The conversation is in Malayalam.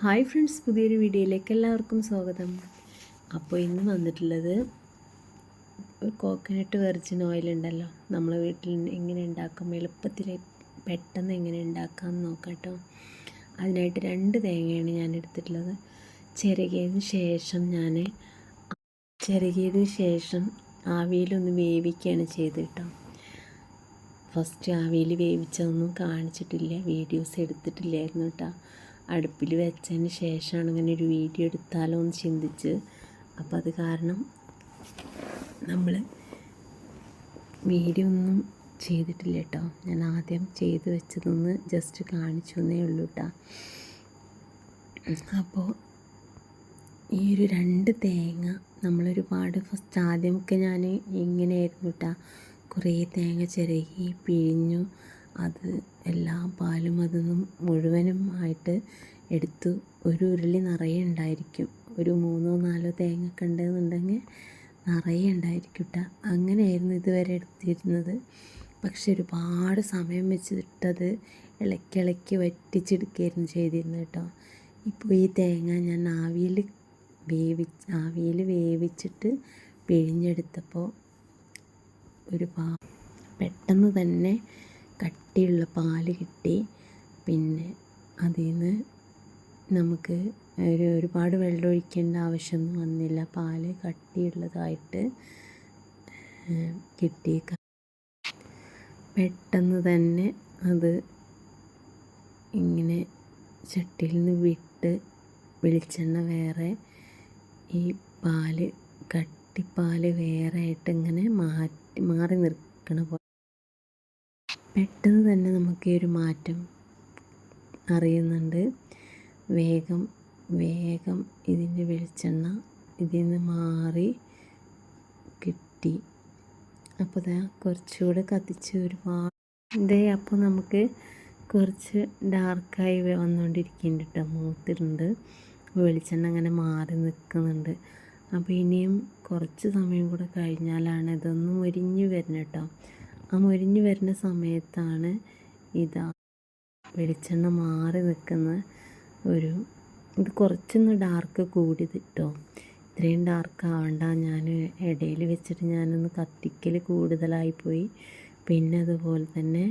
ഹായ് ഫ്രണ്ട്സ്, പുതിയൊരു വീഡിയോയിലേക്ക് എല്ലാവർക്കും സ്വാഗതം. അപ്പോൾ ഇന്ന് വന്നിട്ടുള്ളത് കോക്കനട്ട് വെർജിൻ ഓയിൽ ഉണ്ടല്ലോ, നമ്മളെ വീട്ടിൽ എങ്ങനെ ഉണ്ടാക്കാം, എളുപ്പത്തിൽ പെട്ടെന്ന് എങ്ങനെ ഉണ്ടാക്കാമെന്ന് നോക്കാം കേട്ടോ. അതിനായിട്ട് 2 തേങ്ങയാണ് ഞാൻ എടുത്തിട്ടുള്ളത്. ചിരകിയതിന് ശേഷം ആവിയിലൊന്ന് വേവിക്കുകയാണ് ചെയ്ത് കേട്ടോ. ഫസ്റ്റ് ആവിയിൽ വേവിച്ചതൊന്നും കാണിച്ചിട്ടില്ല, വീഡിയോസ് എടുത്തിട്ടില്ലായിരുന്നു കേട്ടോ. അടുപ്പിൽ വെച്ചതിന് ശേഷമാണ് ഇങ്ങനെ ഒരു വീഡിയോ എടുത്താലോ എന്ന് ചിന്തിച്ച്, അപ്പോൾ അത് കാരണം നമ്മൾ വീഡിയോ ഒന്നും ചെയ്തിട്ടില്ല കേട്ടോ. ഞാൻ ആദ്യം ചെയ്ത് വെച്ചതൊന്ന് ജസ്റ്റ് കാണിച്ചു എന്നേ ഉള്ളൂ കേട്ടോ. അപ്പോൾ ഈ ഒരു 2 തേങ്ങ നമ്മളൊരുപാട് ഫസ്റ്റ് ആദ്യമൊക്കെ ഞാൻ ഇങ്ങനെയായിരുന്നു കേട്ടോ, കുറേ തേങ്ങ ചിരകി പിഴിഞ്ഞു, അത് എല്ലാ പാലും അതൊന്നും മുഴുവനും ആയിട്ട് എടുത്തു. ഒരു ഉരുളി നിറയെ ഉണ്ടായിരിക്കും, ഒരു 3-4 തേങ്ങ ഒക്കെ ഉണ്ടെന്നുണ്ടെങ്കിൽ നിറയെ ഉണ്ടായിരിക്കും കേട്ടോ. അങ്ങനെയായിരുന്നു ഇതുവരെ എടുത്തിരുന്നത്. പക്ഷെ ഒരുപാട് സമയം വെച്ചിട്ടത് ഇളക്കി വറ്റിച്ചെടുക്കുകയായിരുന്നു ചെയ്തിരുന്നത് കേട്ടോ. ഇപ്പോൾ ഈ തേങ്ങ ഞാൻ ആവിയിൽ വേവിച്ചിട്ട് പിഴിഞ്ഞെടുത്തപ്പോൾ പെട്ടെന്ന് തന്നെ കട്ടിയുള്ള പാല് കിട്ടി. പിന്നെ അതിൽ നിന്ന് നമുക്ക് ഒരുപാട് വെള്ളം ഒഴിക്കേണ്ട ആവശ്യമൊന്നും വന്നില്ല, പാല് കട്ടിയുള്ളതായിട്ട് കിട്ടി. പെട്ടെന്ന് തന്നെ അത് ഇങ്ങനെ ചട്ടിയിൽ നിന്ന് വിട്ട് വെളിച്ചെണ്ണ വേറെ, ഈ പാല് കട്ടിപ്പാല് വേറെ ആയിട്ട് ഇങ്ങനെ മാറി നിൽക്കണ പോലെ പെട്ടെന്ന് തന്നെ നമുക്ക് ഈ ഒരു മാറ്റം അറിയുന്നുണ്ട്. വേഗം ഇതിൻ്റെ വെളിച്ചെണ്ണ ഇതിൽ നിന്ന് മാറി കിട്ടി. അപ്പോൾ ഇതാ കുറച്ചുകൂടെ കത്തിച്ച് അപ്പോൾ നമുക്ക് കുറച്ച് ഡാർക്കായി വന്നുകൊണ്ടിരിക്കുന്നുണ്ട് കേട്ടോ, മൂത്തിട്ടുണ്ട്. വെളിച്ചെണ്ണ അങ്ങനെ മാറി നിൽക്കുന്നുണ്ട്. അപ്പോൾ ഇനിയും കുറച്ച് സമയം കൂടെ കഴിഞ്ഞാലാണ് ഇതൊന്ന് മൊരിഞ്ഞ് വരുന്നത് കേട്ടോ. ആ മൊരിഞ്ഞ് വരുന്ന സമയത്താണ് വെളിച്ചെണ്ണ മാറി നിൽക്കുന്ന ഇത് കുറച്ചൊന്ന് ഡാർക്ക് കൂടി കേട്ടോ. ഇത്രയും ഡാർക്ക് ആവണ്ട, ഞാൻ ഇടയിൽ വെച്ചിട്ട് ഞാനൊന്ന് കത്തിക്കൽ കൂടുതലായിപ്പോയി. പിന്നെ അതുപോലെ തന്നെ